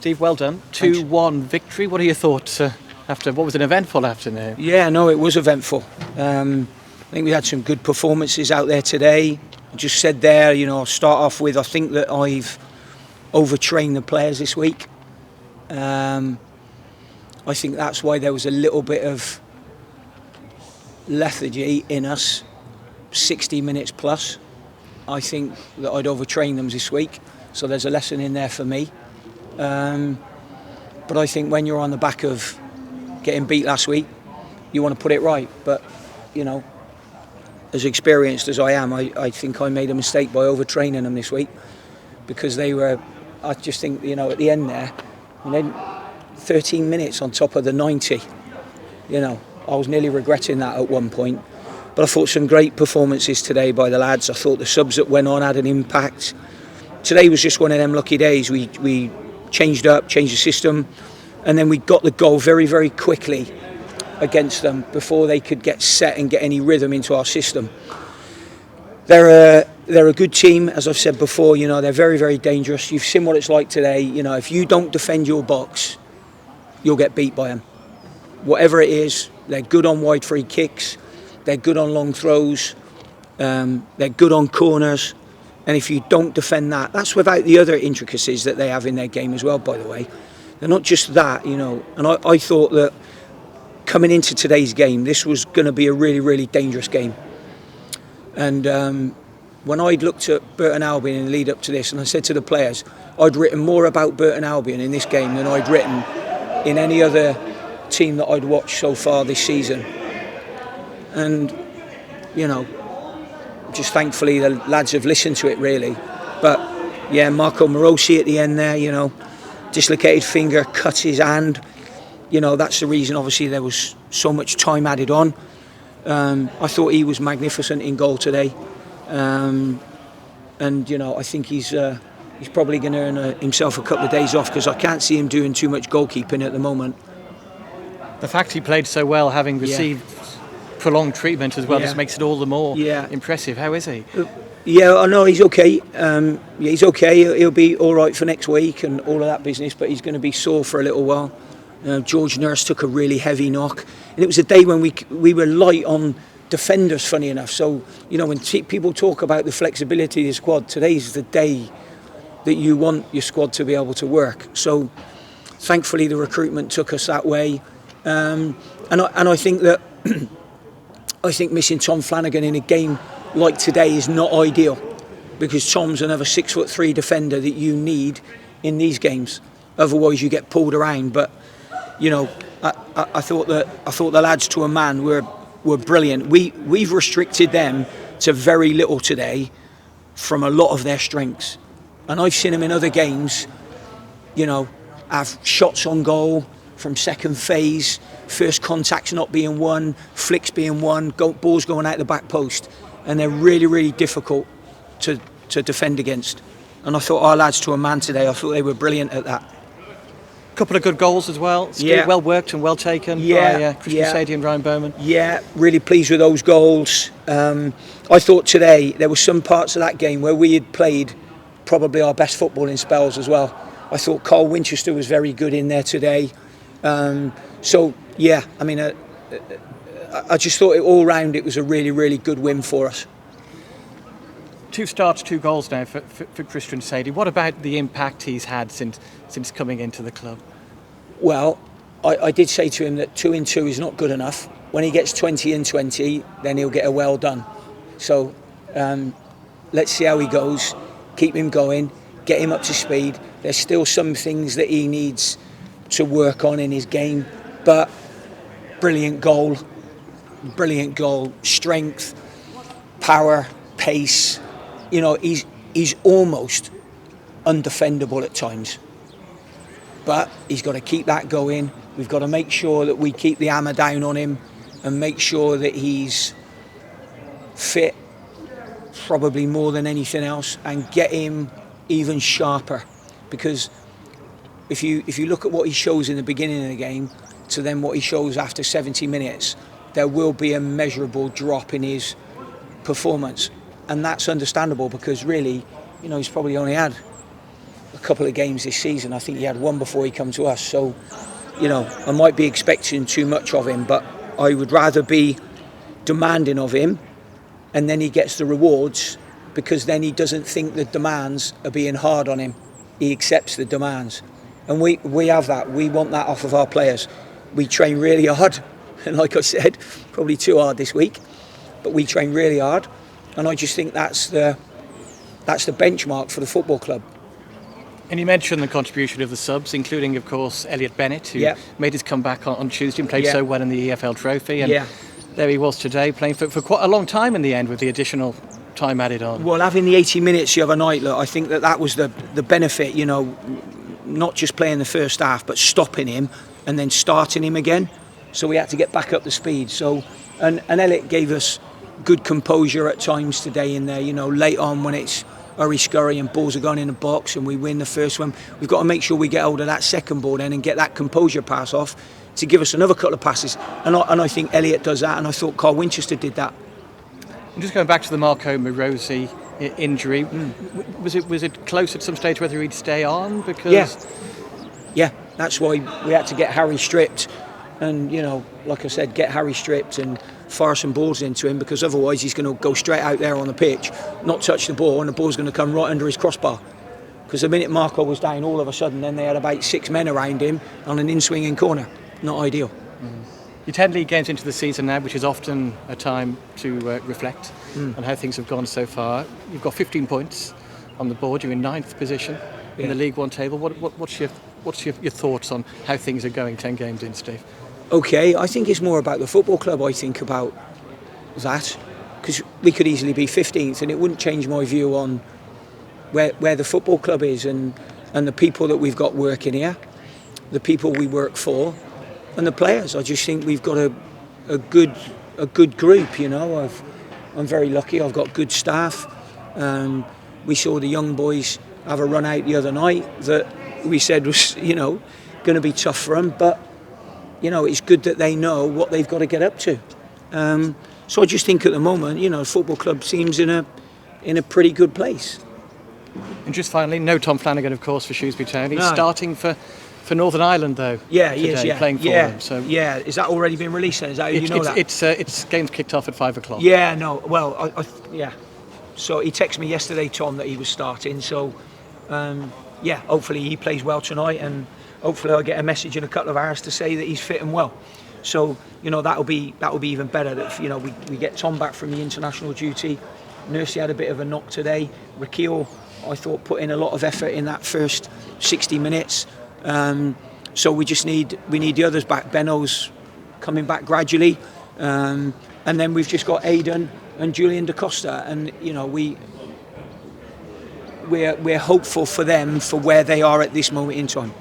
Steve, well done. 2-1 victory. What are your thoughts after what was an eventful afternoon? Yeah, no, it was eventful. I think we had some good performances out there today. I just said there, I'll start off with, I think that I've overtrained the players this week. I think that's why there was a little bit of lethargy in us, 60 minutes plus. I think that I'd overtrained them this week, so there's a lesson in there for me. But I think when you're on the back of getting beat last week, you want to put it right. But, as experienced as I am, I think I made a mistake by overtraining them this week, because they were, I just think, at the end there, 13 minutes on top of the 90, I was nearly regretting that at one point. But I thought some great performances today by the lads. I thought the subs that went on had an impact. Today was just one of them lucky days. We changed the system, and then we got the goal very, very quickly against them before they could get set and get any rhythm into our system. They're a good team, as I've said before. They're very, very dangerous. You've seen what it's like today. If you don't defend your box, you'll get beat by them. Whatever it is, they're good on wide free kicks. They're good on long throws. They're good on corners. And if you don't defend that, that's without the other intricacies that they have in their game as well, by the way. They're not just that, And I thought that coming into today's game, this was going to be a really, really dangerous game. And when I'd looked at Burton Albion in the lead up to this, and I said to the players, I'd written more about Burton Albion in this game than I'd written in any other team that I'd watched so far this season. And, just thankfully the lads have listened to it, really. But, yeah, Marco Morosi at the end there, dislocated finger, cut his hand. That's the reason, obviously, there was so much time added on. I thought he was magnificent in goal today. And, I think he's probably going to earn himself a couple of days off, because I can't see him doing too much goalkeeping at the moment. The fact he played so well, having received prolonged treatment as well, just makes it all the more impressive. How is he? Yeah, I know he's okay. He's okay. He'll be all right for next week and all of that business, but he's going to be sore for a little while. George Nurse took a really heavy knock, and it was a day when we were light on defenders, funny enough. So, when people talk about the flexibility of the squad, today's the day that you want your squad to be able to work. So, thankfully, the recruitment took us that way. And I think that I think missing Tom Flanagan in a game like today is not ideal, because Tom's another 6'3" defender that you need in these games. Otherwise, you get pulled around. But I thought the lads to a man were brilliant. We've restricted them to very little today from a lot of their strengths, and I've seen them in other games. Have shots on goal from second phase, first contacts not being won, flicks being won, balls going out the back post, and they're really, really difficult to defend against. And I thought our lads to a man today, I thought they were brilliant at that. Couple of good goals as well. Well worked and well taken by Christian Sadie and Ryan Bowman. Yeah, really pleased with those goals. I thought today there were some parts of that game where we had played probably our best football in spells as well. I thought Carl Winchester was very good in there today. I just thought all round it was a really, really good win for us. 2 starts, 2 goals now for Christian Sadie. What about the impact he's had since coming into the club? Well, I did say to him that 2 in 2 is not good enough. When he gets 20 in 20, then he'll get a well done. So let's see how he goes. Keep him going. Get him up to speed. There's still some things that he needs to work on in his game, but brilliant goal. Strength, power, pace. He's almost undefendable at times, but he's got to keep that going. We've got to make sure that we keep the hammer down on him and make sure that he's fit, probably more than anything else, and get him even sharper. Because if you look at what he shows in the beginning of the game to then what he shows after 70 minutes, there will be a measurable drop in his performance. And that's understandable because really, he's probably only had a couple of games this season. I think he had one before he came to us. So, you know, I might be expecting too much of him, but I would rather be demanding of him and then he gets the rewards, because then he doesn't think the demands are being hard on him. He accepts the demands. And we have that. We want that off of our players. We train really hard. And like I said, probably too hard this week. But we train really hard. And I just think that's the benchmark for the football club. And you mentioned the contribution of the subs, including, of course, Elliot Bennett, who made his comeback on Tuesday and played so well in the EFL Trophy. And there he was today, playing for quite a long time in the end with the additional time added on. Well, having the 80 minutes the other night, look, I think that was the benefit, you know, not just playing the first half, but stopping him and then starting him again. So we had to get back up to speed. So, and Elliot gave us good composure at times today in there, you know, late on when it's hurry scurry and balls are gone in the box and we win the first one. We've got to make sure we get hold of that second ball then and get that composure pass off to give us another couple of passes. And I think Elliot does that, and I thought Carl Winchester did that. And just going back to the Marco Morosi injury, was it close at some stage whether he'd stay on? Because yeah, that's why we had to get Harry stripped, and you know, like I said, get Harry stripped and fire some balls into him, because otherwise he's going to go straight out there on the pitch, not touch the ball, and the ball's going to come right under his crossbar. Because the minute Marco was down, all of a sudden then they had about 6 men around him on an in-swinging corner. Not ideal. You're 10 league games into the season now, which is often a time to reflect on how things have gone so far. You've got 15 points on the board. You're in 9th position in the League One table. What's your thoughts on how things are going 10 games in, Steve? Okay, I think it's more about the football club. I think about that, because we could easily be 15th, and it wouldn't change my view on where the football club is and the people that we've got working here, the people we work for, and the players. I just think we've got a good group. You know, I'm very lucky. I've got good staff. We saw the young boys have a run out the other night that we said was, you know, going to be tough for them, but you know, it's good that they know what they've got to get up to. So I just think at the moment, you know, the football club seems in a pretty good place. And just finally, no Tom Flanagan, of course, for Shrewsbury Town. He's starting for Northern Ireland, though. Yeah, he is. Yeah, playing for them. So is that already been released? Then? Is that you know that? It's games kicked off at 5 o'clock. Yeah, no. Well, So he texted me yesterday, Tom, that he was starting. So hopefully he plays well tonight, and hopefully I'll get a message in a couple of hours to say that he's fit and well. So you know that'll be even better. That you know we get Tom back from the international duty. Nursey had a bit of a knock today. Rakil, I thought, put in a lot of effort in that first 60 minutes. So we need the others back. Benno's coming back gradually, and then we've just got Aidan and Julian Da Costa, and you know we're hopeful for them for where they are at this moment in time.